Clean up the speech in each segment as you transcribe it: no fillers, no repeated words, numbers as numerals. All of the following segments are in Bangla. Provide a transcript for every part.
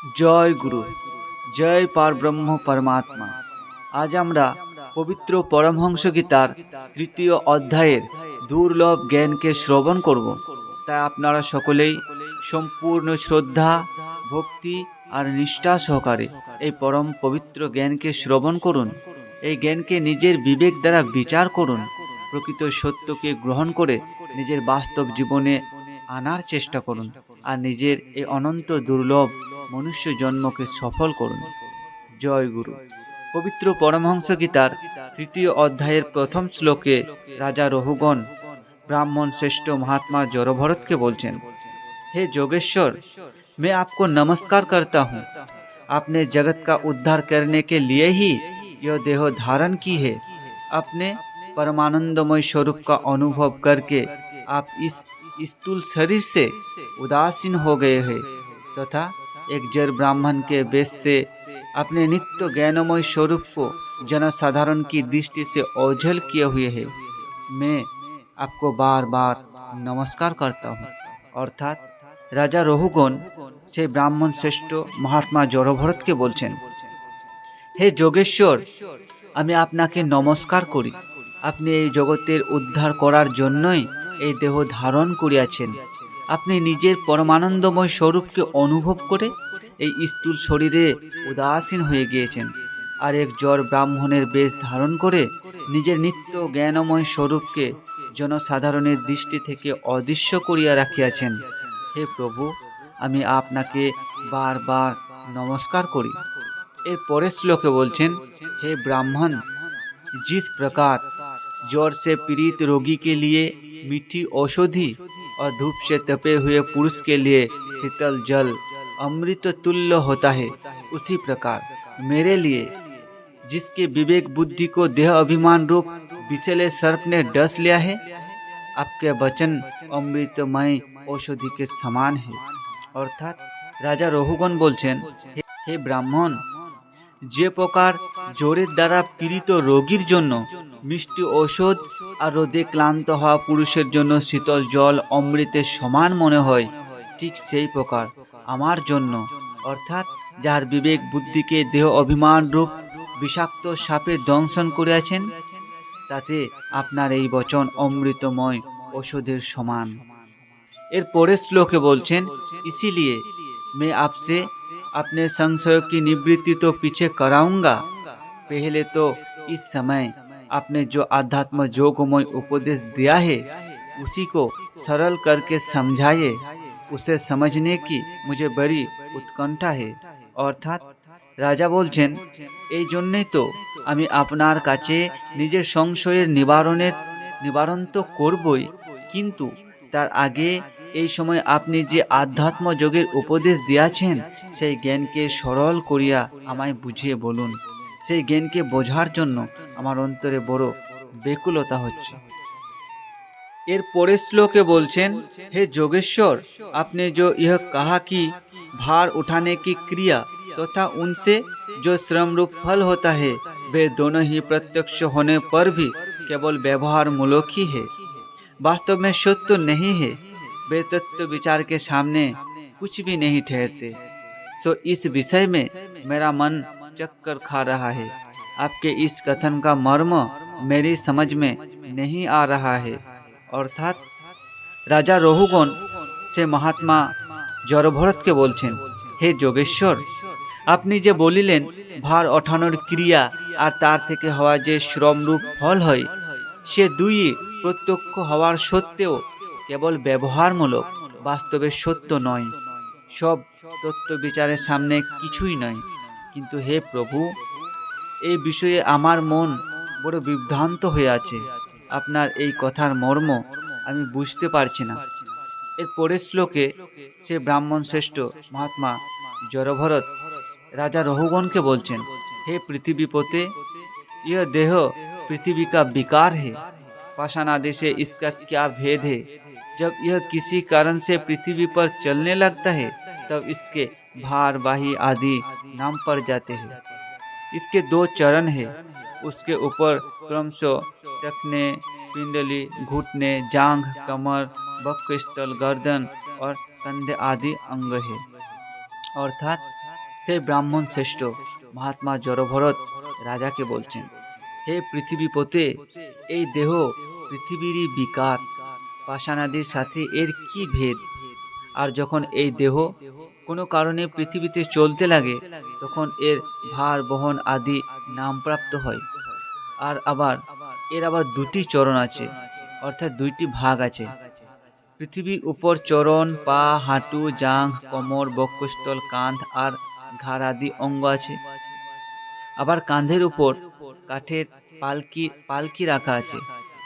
জয় গুরু, জয় পারব্রহ্ম পরমাত্মা। আজ আমরা পবিত্র পরমহংস গীতার তৃতীয় অধ্যায়ের দুর্লভ জ্ঞানকে শ্রবণ করব। তাই আপনারা সকলেই সম্পূর্ণ শ্রদ্ধা, ভক্তি আর নিষ্ঠা সহকারে এই পরম পবিত্র জ্ঞানকে শ্রবণ করুন। এই জ্ঞানকে নিজের বিবেক দ্বারা বিচার করুন, প্রকৃত সত্যকে গ্রহণ করে নিজের বাস্তব জীবনে আনার চেষ্টা করুন আর নিজের এই অনন্ত দুর্লভ মনুষ্য জন্মকে সফল করুন। জয় গুরু। পবিত্র পরমহংস গীতার তৃতীয় অধ্যায়ের প্রথম শ্লোকে রাজা রহুগণ ब्राह्मण श्रेष्ठ महात्मा जड़भरत के बोलছেন, हे जोगेश्वर, मैं आपको नमस्कार करता हूँ। आपने जगत का उद्धार करने के लिए ही यह देह धारण की है। अपने परमानंदमय स्वरूप का अनुभव करके आप इस स्थूल शरीर से उदासीन हो गए हैं तथा एक जड़ ब्राह्मण के वेश से अपने नित्य ज्ञानमय स्वरूप को जनसाधारण की दृष्टि से ओझल किए हुए है। मैं आपको बार बार नमस्कार करता हूँ। अर्थात राजा রহুগণ সেই ব্রাহ্মণ শ্রেষ্ঠ মহাত্মা জড়ভরতকে বলছেন, হে যোগেশ্বর, আমি আপনাকে নমস্কার করি। আপনি এই জগতের উদ্ধার করার জন্যই এই দেহ ধারণ করিয়াছেন। আপনি নিজের পরমানন্দময় স্বরূপকে অনুভব করে এই স্থূল শরীরে উদাসীন হয়ে গিয়েছেন আর এক জড় ব্রাহ্মণের বেশ ধারণ করে নিজের নিত্য জ্ঞানময় স্বরূপকে জনসাধারণের দৃষ্টি থেকে অদৃশ্য করিয়া রাখিয়াছেন। হে প্রভু, আমি আপনাকে বারবার নমস্কার করি। এর পরের শ্লোকে বলছেন, हे ब्राह्मण, जिस प्रकार ज्वर से पीड़ित रोगी के लिए मीठी औषधि और धूप से तपे हुए पुरुष के लिए शीतल जल अमृत तुल्य होता है, उसी प्रकार मेरे लिए, जिसके विवेक बुद्धि को देह अभिमान रूप विषैले सर्प ने डस लिया है, आपके वचन अमृतमय औषधि के समान है। अर्थात राजा রহুগণ বলছেন, হে ব্রাহ্মণ, যে প্রকার জ্বরের দ্বারা পীড়িত রোগীর জন্য মিষ্টি ঔষধ আর রোদে ক্লান্ত হওয়া পুরুষের জন্য শীতল জল অমৃতের সমান মনে হয়, ঠিক সেই প্রকার আমার জন্য, অর্থাৎ যার বিবেক বুদ্ধিকে দেহ অভিমান রূপ বিষাক্ত সাপে দংশন করিয়াছেন, তাতে আপনার এই বচন অমৃতময় ঔষধের সমান। এর পরের শ্লোকে বলছেন, इसीलिए मैं आपसे अपने संशयों की निवृत्ति तो पीछे कराऊंगा। पहले तो इस समय आपने जो आध्यात्म योगमय उपदेश दिया है उसी को सरल करके समझाइए। उसे समझने की मुझे बड़ी उत्कंठा है। अर्थात রাজা বলছেন, এই জন্যই তো আমি আপনার কাছে নিজের সংশয়ের নিবারণ তো করবই, কিন্তু তার আগে এই সময় আপনি যে আধ্যাত্ম যোগের উপদেশ দিয়াছেন সেই জ্ঞানকে সরল করিয়া আমায় বুঝিয়ে বলুন। সেই জ্ঞানকে বোঝার জন্য আমার অন্তরে বড় ব্যাকুলতা হচ্ছে। এর পরের শ্লোকে বলছেন, हे जोगेश्वर, आपने जो यह कहा कि भार उठाने की क्रिया तथा उनसे जो श्रम रूप फल होता है वे दोनों ही प्रत्यक्ष होने पर भी केवल व्यवहार मूलक ही है, वास्तव में सत्य नहीं है। वे तत्व विचार के सामने कुछ भी नहीं ठहरते। सो इस विषय में मेरा मन चक्कर खा रहा है। आपके इस कथन का मर्म मेरी समझ में नहीं आ रहा है। अर्थात রাজা রহুগণ সে মহাত্মা জড়ভরতকে বলছেন, হে যোগেশ্বর, আপনি যে বলিলেন ভার ওঠানোর ক্রিয়া আর তার থেকে হওয়া যে শ্রমরূপ ফল হয়, সে দুই প্রত্যক্ষ হওয়ার সত্ত্বেও কেবল ব্যবহারমূলক, বাস্তবে সত্য নয়। সব তত্ত্ব বিচারের সামনে কিছুই নয়। কিন্তু হে প্রভু, এই বিষয়ে আমার মন বড় বিভ্রান্ত হয়ে আছে। আপনার এই কথার মর্ম আমি বুঝতে পারছি না। এর পরের শ্লোকে সে ব্রাহ্মণ শ্রেষ্ঠ মহাত্মা জড়ভরত রাজা রহুগণকে বলছেন, हे पृथ्वीपते, यह देह पृथ्वी का विकार है। पाषाण आदि से इसका क्या भेद है? जब यह किसी कारण से पृथ्वी पर चलने लगता है तब इसके भारवाही आदि नाम पड़ जाते हैं। इसके दो चरण है, उसके ऊपर क्रमशः टखने, पिंडली, घुटने, जांघ, कमर, वक्षस्थल, गर्दन और कंधे आदि अंग है। अर्थात সেই ব্রাহ্মণ শ্রেষ্ঠ মহাত্মা জড়ভরত রাজাকে বলছেন, হে পৃথিবীপতে, এই দেহ পৃথিবীরই বিকার, পাষাণাদির সাথে এর কি ভেদ? আর যখন এই দেহ কোনো কারণে পৃথিবীতে চলতে লাগে, তখন এর ভার বহন আদি নামপ্রাপ্ত হয়। আর এর আবার দুটি চরণ আছে, অর্থাৎ দুইটি ভাগ আছে। পৃথিবীর উপর চরণ, পা, হাঁটু, জাঙ্ঘ, কোমর, বক্ষস্থল, কাঁধ আর ঘাড় আদি অঙ্গ আছে। আবার কাঁধের উপর কাঠের পালকি রাখা আছে,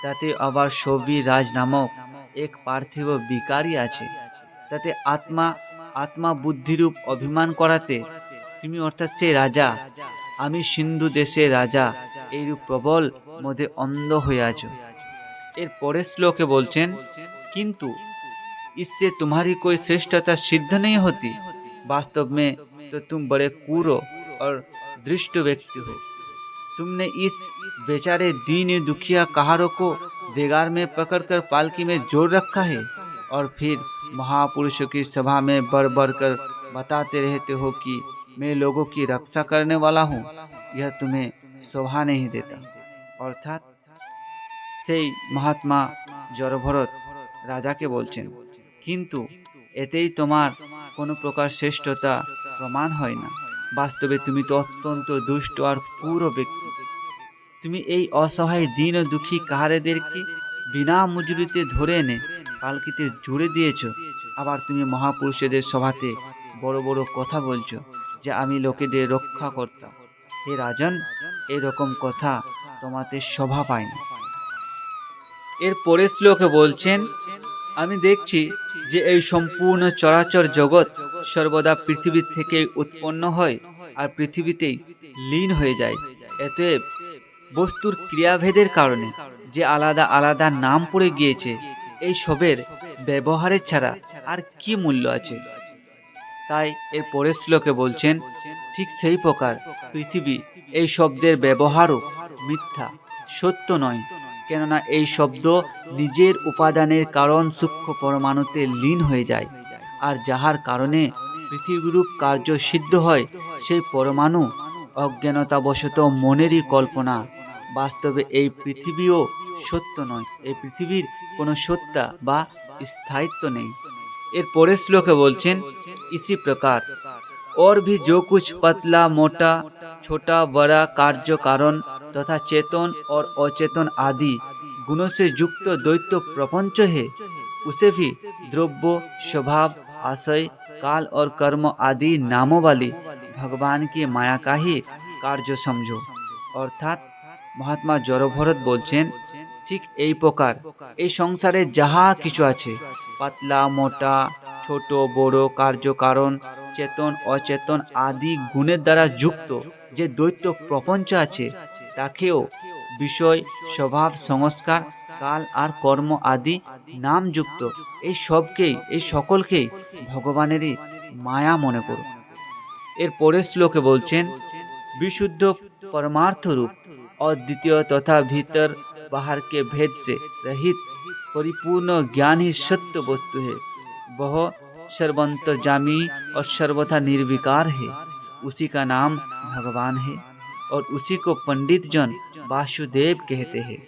তাতে আবার শবি রাজ নামক এক পার্থিব বিকারই আছে। তাতে আত্মা বুদ্ধিরূপ অভিমান করাতে তুমি, অর্থাৎ সে রাজা, আমি সিন্ধু দেশের রাজা, এইরূপ প্রবল মধ্যে অন্ধ হয়ে আছো। এর পরের শ্লোকে বলছেন, किंतु इससे तुम्हारी कोई श्रेष्ठता सिद्ध नहीं होती। वास्तव में तो तुम बड़े क्रूर और दृष्ट व्यक्ति हो। तुमने इस बेचारे दीन दुखिया कहारों को बेगार में पकड़कर पालकी में जोड़ रखा है, और फिर महापुरुषों की सभा में बढ़ बढ़ कर बताते रहते हो कि मैं लोगों की रक्षा करने वाला हूँ। यह तुम्हें शोभा नहीं देता। अर्थात সেই মহাত্মা জড়ভরত রাজাকে বলছেন, কিন্তু এতেই তোমার কোনো প্রকার শ্রেষ্ঠতা প্রমাণ হয় না। বাস্তবে তুমি তো অত্যন্ত দুষ্ট আর ক্রূর ব্যক্তি। তুমি এই অসহায় দীন ও দুঃখী কাহারেদেরকে বিনা মজুরিতে ধরে এনে পালকিতে জুড়ে দিয়েছ। আবার তুমি মহাপুরুষদের সভাতে বড় বড় কথা বলছো যে আমি লোকেদের রক্ষা করতাম। হে রাজন, এরকম কথা তোমাতে শোভা পায় না। এর পরের শ্লোকে বলছেন, আমি দেখছি যে এই সম্পূর্ণ চরাচর জগৎ সর্বদা পৃথিবীর থেকে উৎপন্ন হয় আর পৃথিবীতেই লীন হয়ে যায়। অতএব বস্তুর ক্রিয়াভেদের কারণে যে আলাদা আলাদা নাম পড়ে গিয়েছে, এই সবের ব্যবহারের ছাড়া আর কি মূল্য আছে? তাই এর পরের শ্লোকে বলছেন, ঠিক সেই প্রকার পৃথিবী এই শব্দের ব্যবহারও মিথ্যা, সত্য নয়। কেননা এই শব্দ নিজের উপাদানের কারণ সূক্ষ্ম পরমাণুতে লীন হয়ে যায়, আর যাহার কারণে পৃথিবীরূপ কার্য সিদ্ধ হয় সেই পরমাণু অজ্ঞানতাবশত মনেরই কল্পনা। বাস্তবে এই পৃথিবীও সত্য নয়, এই পৃথিবীর কোনো সত্তা বা স্থায়িত্ব নেই। এর পরের শ্লোকে বলছেন, इसी प्रकार और भी जो कुछ पतला मोटा छोटा बड़ा कार्य कारण तथा चेतन और अचेतन आदि गुणों से युक्त द्वैत प्रपंच है, उसे भी द्रव्य स्वभाव आशय काल और कर्म आदि नामों वाली भगवान की माया का ही कार्य समझो। अर्थात महात्मा জড়ভরত বলছেন, ঠিক এই প্রকার এই সংসারে যাহা কিছু আছে, পাতলা মোটা ছোট বড় কার্য কারণ চেতন অচেতন আদি গুণের দ্বারা যুক্ত যে দ্বৈত প্রপঞ্চ আছে, তাকেও বিষয় স্বভাব সংস্কার কাল আর কর্ম আদি নাম যুক্ত এই সকলকেই ভগবানেরই মায়া মনে করো। এর পরের শ্লোকে বলছেন, विशुद्ध परमार्थ रूप अद्वितीय तथा भीतर बाहर के भेद से रहित परिपूर्ण ज्ञान ही सत्य वस्तु है। वह सर्वंतर्यामी और सर्वथा निर्विकार है। उसी का नाम भगवान है और उसी को पंडित जन वासुदेव कहते हैं।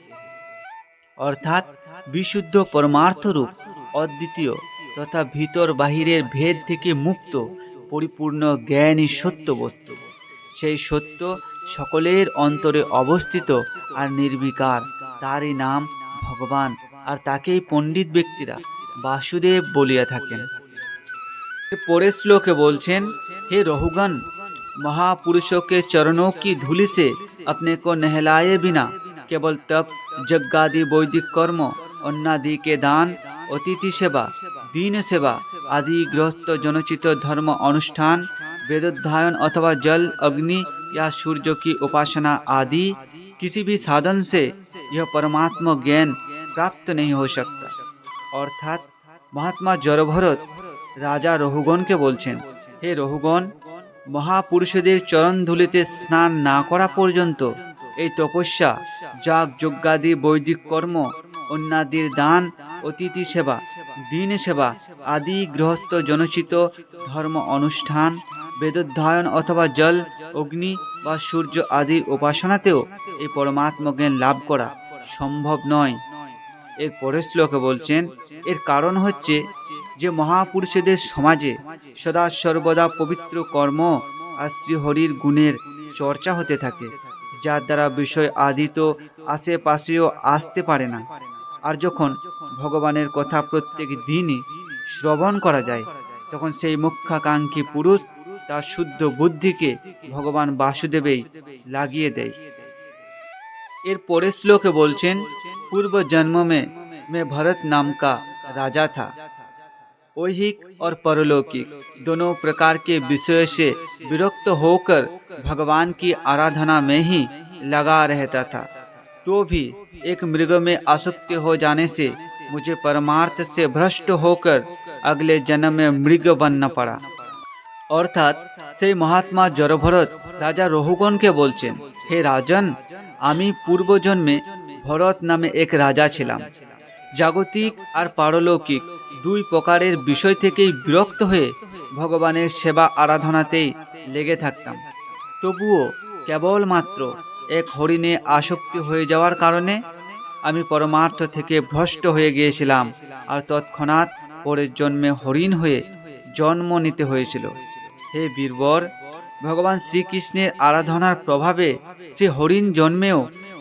अर्थात विशुद्ध परमार्थ रूप अद्वितीय तथा भीतर बाहिरेर भेद থেকে মুক্ত পরিপূর্ণ জ্ঞানই সত্য বস্তু। সেই সত্য সকলের অন্তরে অবস্থিত আর নির্বিকার, তারই নাম ভগবান, আর তাকেই পণ্ডিত ব্যক্তিরা वासुदेव বলিয়া থাকেন। পরের শ্লোকে বলছেন, हे रहुगण, महापुरुषों के चरणों की धूलि से अपने को नहलाए बिना केवल तप यज्ञादि वैदिक कर्म अन्नादि के दान अतिथि सेवा दीन सेवा आदि गृहस्थ जनोचित धर्म अनुष्ठान वेदोध्यायन अथवा जल अग्नि या सूर्य की उपासना आदि किसी भी साधन से यह परमात्मा ज्ञान प्राप्त नहीं हो सकता। अर्थात महात्मा জড়ভরত রাজা রহুগণকে বলছেন, হে রহুগণ, মহাপুরুষদের চরণ ধুলিতে স্নান না করা পর্যন্ত এই তপস্যা যাগ যজ্ঞাদি বৈদিক কর্ম অন্যাদির দান অতিথি সেবা দীন সেবা আদি গৃহস্থ জনচিত ধর্ম অনুষ্ঠান বেদোধ্যায়ন অথবা জল, অগ্নি বা সূর্য আদির উপাসনাতেও এই পরমাত্মা জ্ঞান লাভ করা সম্ভব নয়। এর পরের শ্লোকে বলছেন, এর কারণ হচ্ছে যে মহাপুরুষদের সমাজে সদা সর্বদা পবিত্র কর্ম আর শ্রীহরির গুণের চর্চা হতে থাকে, যার দ্বারা বিষয় আদি তো আশেপাশেও আসতে পারে না। আর যখন ভগবানের কথা প্রত্যেক দিনই শ্রবণ করা যায়, তখন সেই মুখ্যাকাঙ্ক্ষী পুরুষ তার শুদ্ধ বুদ্ধিকে ভগবান বাসুদেবেই লাগিয়ে দেয়। এর পরের श्लोके बोलছেন, पूर्व जन्म में मैं भरत नाम का राजा था। ऐहिक और परलौकिक दोनों प्रकार के विषय से विरक्त होकर भगवान की आराधना में ही लगा रहता था, तो भी एक मृग में आसक्त हो जाने से मुझे परमार्थ से भ्रष्ट होकर अगले जन्म में मृग बनना पड़ा। অর্থাৎ সেই মহাত্মা জড়ভরত রাজা রহুগণকে বলছেন, হে রাজন, আমি পূর্বজন্মে ভরত নামে এক রাজা ছিলাম। জাগতিক আর পারলৌকিক দুই প্রকারের বিষয় থেকেই বিরক্ত হয়ে ভগবানের সেবা আরাধনাতেই লেগে থাকতাম। তবুও কেবলমাত্র এক হরিণে আসক্তি হয়ে যাওয়ার কারণে আমি পরমার্থ থেকে ভ্রষ্ট হয়ে গিয়েছিলাম, আর তৎক্ষণাৎ পরের জন্মে হরিণ হয়ে জন্ম নিতে হয়েছিল। হে বীরবর, ভগবান শ্রীকৃষ্ণের আরাধনার প্রভাবে সে হরিণ জন্মেও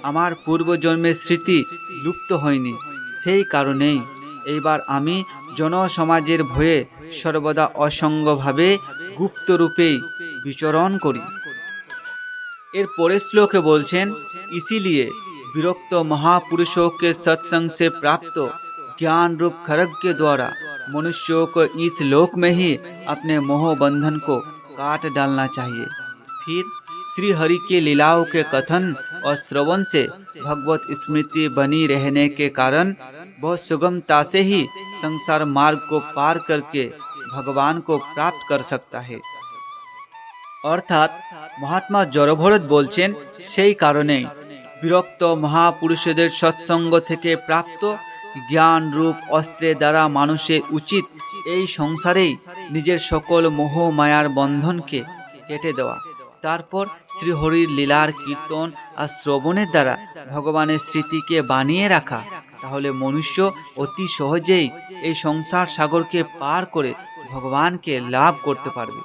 আমার পূর্বজন্মের স্মৃতি লুপ্ত হয়নি। সেই কারণেই এইবার আমি জনসমাজের ভয়ে সর্বদা অসঙ্গভাবে গুপ্তরূপেই বিচরণ করি। এর পরের শ্লোকে বলছেন, इसीलिए विरक्त महापुरुषों के सत्संग से प्राप्त ज्ञान रूप खड्ग के द्वारा मनुष्यों को इस लोक में ही अपने मोह बंधन को काट डालना चाहिए। फिर श्री हरि के लीलाओं के कथन और श्रवण से भगवत स्मृति बनी रहने के कारण बहुत सुगमता से ही संसार मार्ग को पार करके भगवान को प्राप्त कर सकता है। অর্থাৎ মহাত্মা জড়ভরত বলছেন, সেই কারণেই বিরক্ত মহাপুরুষদের সৎসঙ্গ থেকে প্রাপ্ত জ্ঞান রূপ অস্ত্রের দ্বারা মানুষের উচিত এই সংসারেই নিজের সকল মোহ মায়ার বন্ধনকে কেটে দেওয়া, তারপর শ্রীহরির লীলার কীর্তন আর শ্রবণের দ্বারা ভগবানের স্মৃতিকে বানিয়ে রাখা। তাহলে মনুষ্য অতি সহজেই এই সংসার সাগরকে পার করে ভগবানকে লাভ করতে পারবে।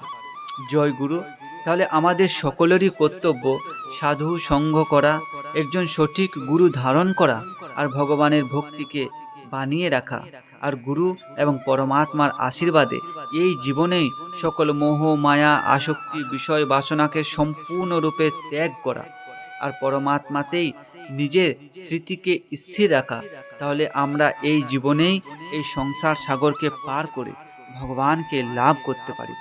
জয় গুরু। তাহলে আমাদের সকলেরই কর্তব্য সাধু সঙ্গ করা, একজন সঠিক গুরু ধারণ করা আর ভগবানের ভক্তিকে বানিয়ে রাখা, আর গুরু এবং পরমাত্মার আশীর্বাদে এই জীবনেই সকল মোহ মায়া আসক্তি বিষয় বাসনাকে সম্পূর্ণরূপে ত্যাগ করা আর পরমাত্মাতেই নিজের স্মৃতিকে স্থির রাখা। তাহলে আমরা এই জীবনেই এই সংসার সাগরকে পার করে ভগবানকে লাভ করতে পারি।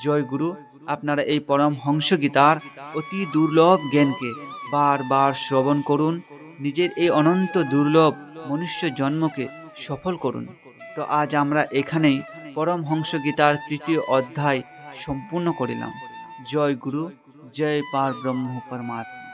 জয় গুরু। আপনারা এই পরমহংস গীতার অতি দুর্লভ জ্ঞানকে বারবার শ্রবণ করুন, নিজের এই অনন্ত দুর্লভ মনুষ্য জন্মকে সফল করুন। তো আজ আমরা এখানেই পরমহংস গীতার তৃতীয় অধ্যায় সম্পূর্ণ করিলাম। জয় গুরু, জয় পার ব্রহ্ম পরমাত্মা।